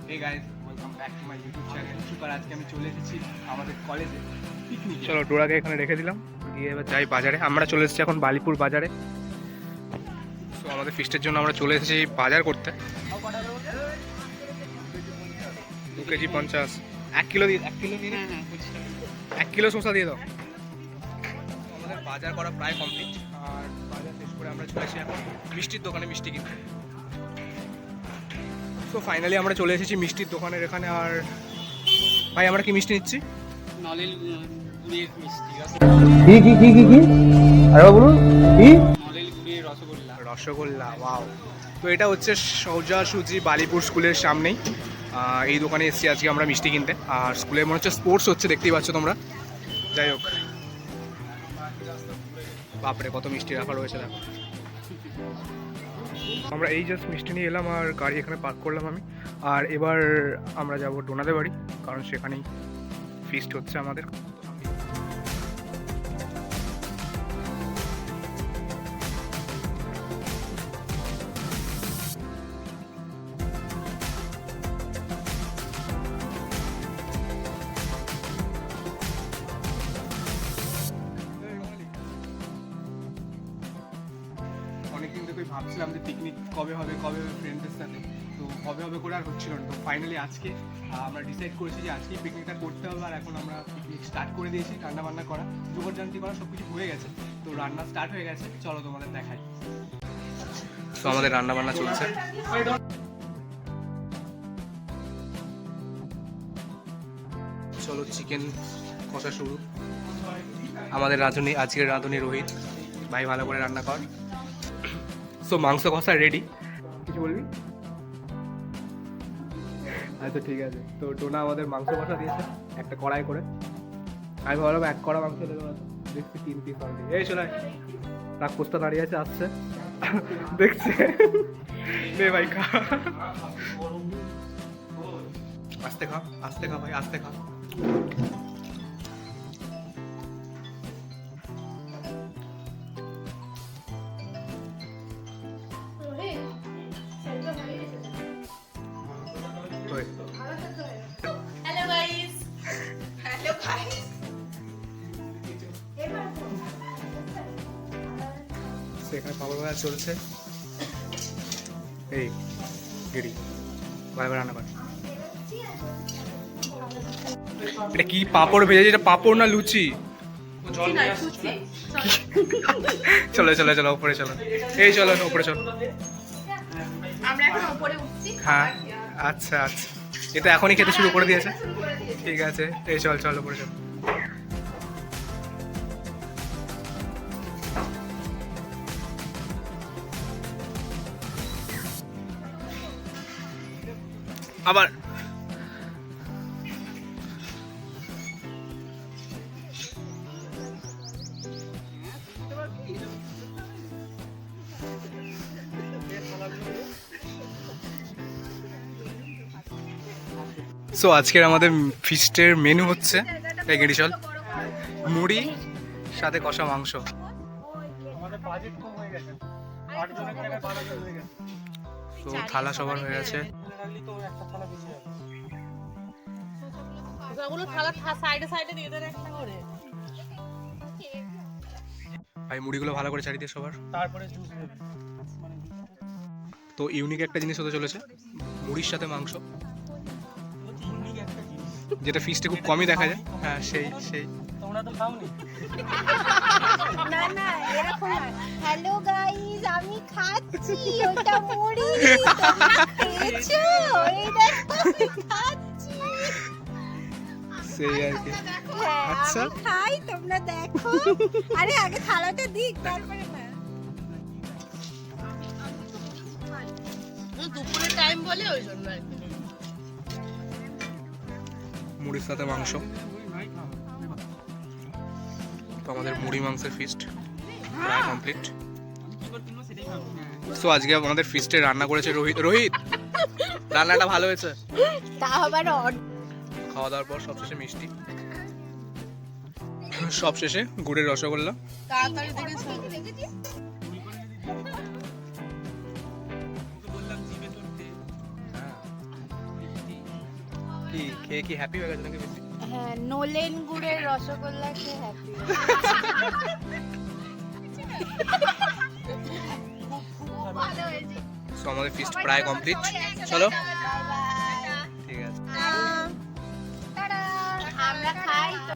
Hey guys, welcome back to my YouTube channel. Sugar আজকে আমি চলে এসেছি আমাদের কলেজে পিকনিক। চলো ডোরাকে এখানে রেখে দিলাম, গিয়ে এবার যাই বাজারে। আমরা চলে এসেছি এখন বালিপুর বাজারে। তো আমাদের ফিস্টের জন্য আমরা চলে এসেছি বাজার করতে। 2 কেজি 50, 1 কিলো দিয়ে 1 কিলো নিয়ে 1 কিলো শসা দিয়ে দাও। আমাদের বাজার করা প্রায় কমপ্লিট, আর বাজার শেষ করে আমরা চলে এসেছি এখন মিষ্টির দোকানে মিষ্টি কিনতে। তো ফাইনালি আমরা চলে এসেছি মিষ্টির দোকানের এখানে। আর ভাই আমরা কি মিষ্টি নিচ্ছি? নলেল গুড়ের মিষ্টি, কি আরে বলুন কি? নলেল গুড়ের রসগোল্লা। রসগোল্লা, ওয়াও। তো এটা হচ্ছে সোজাসুজি বালিপুর স্কুলের সামনেই এই দোকানে এসেছি আজকে আমরা মিষ্টি কিনতে। আর স্কুলে মনে হচ্ছে স্পোর্টস হচ্ছে, দেখতেই পাচ্ছ তোমরা। যাই হোক, বাপরে কত মিষ্টি রাখা রয়েছে দেখো। আমরা এই জাস্ট মিষ্টি নিয়ে এলাম আর গাড়ি এখানে পার্ক করলাম আমি। আর এবার আমরা যাব ডোনাদের বাড়ি, কারণ সেখানেই ফিস্ট হচ্ছে আমাদের। অনেকদিন থেকে ভাবছিলাম যে পিকনিক কবে হবে ফ্রেন্ডদের সাথে, তো হবে করে আর হচ্ছিল না। তো ফাইনালি আজকে আমরা ডিসাইড করেছি যে আজকেই পিকনিকটা করতে হবে। আর এখন আমরা পিকনিক স্টার্ট করে দিয়েছি, রান্না বান্না করা জোগাড়জান্তি করা সব কিছু হয়ে গেছে। তো রান্না স্টার্ট হয়ে গেছে, চলো তোমাদের দেখাই। তো আমাদের রান্না বান্না চলছে। চলো চিকেন কষা শুরু। আমাদের রাঁধুনি, আজকের রাঁধুনি রোহিত ভাই, ভালো করে রান্না কর। সো মাংস কষা রেডি। কিছু বলবি? আচ্ছা ঠিক আছে। তো টোনা আমাদের মাংস কষা দিয়েছে একটা কড়াই করে। আমি ভাবলাম 1 কড়া মাংস দেবো, দেখছি 3 পিস অলরেডি। এই চলাই রাগ পোস্তা দাঁড়িয়ে আছে, আসছে দেখছে। নে ভাই খা, আস্তে খা, আস্তে খা ভাই, আস্তে খা। Hello guys. Hello guys. সেখানে পাপড় ভাজা চলছে। এই গেড়ি ভাই রান্না কর। এটা কি পাপড় ভেজেছে? এটা পাপড় না লুচি? চলো চলো চলো উপরে চলো। এই চলো উপরে চলো। আমরা এখন উপরে উঠছি। হ্যাঁ আচ্ছা আচ্ছা, এটা এখনই খেতে শুরু করে দিয়েছে। ঠিক আছে, এই চল চল উপরে চল। আবার সো আজকের আমাদের ফিস্টের মেনু হচ্ছে এই গেড়ি চল, মুড়ি সাথে কষা মাংস। আমাদের বাজেট কম হয়ে গেছে, 8 জনের জায়গায় 12 জন হয়ে গেছে। তো থালা সবার হয়ে গেছে। তো একটা থালা বেশি হবে। ওগুলো থালা সাইডে সাইডে দিয়ে দেন একটা করে। ভাই মুড়িগুলো ভালো করে চারিদিকে সবার। তারপরে জুস নেবে। তো ইউনিক একটা জিনিস হতে চলেছে, মুড়ির সাথে মাংস, যেটা ফিস্টে খুব কমই দেখা যায়। হ্যাঁ সেই তোমরা তো খাওনি। না না এরকম না। হ্যালো গাইস, আমি খাচ্ছি ওটা মুড়ি। তোমরা খেয়েছো? এই দেখো আমি খাচ্ছি। সেই আর কি। হ্যাঁ, আচ্ছা। আমি খাই, তোমরা দেখো। আরে আগে থালাটা দিক, তারপরে না। দুপুরের টাইম বলে ওই জন্য আর কি। মুড়ির সাথে মাংস। তো আমাদের মুড়ি মাংসের ফিস্ট প্রায় কমপ্লিট। সো আজকে আমাদের ফিস্টে রান্না করেছে রোহিত। রোহিত রান্নাটা ভালো হয়েছে। তা আবার খাওয়া দাওয়ার পর সবশেষে মিষ্টি, সবশেষে গুড়ের রসগোল্লা। তাড়াতাড়ি দেখেছি। কি খেয়ে কি হ্যাপি হয়ে গেছে নাকি বেশি? হ্যাঁ, নোলেন গুড়ের রসগোল্লা খেয়ে হ্যাপি। ভালো হয়েছে। সো আমাদের ফিস্ট প্রায় কমপ্লিট। চলো বাই বাই। ঠিক আছে। টাটা। আমরা খাই।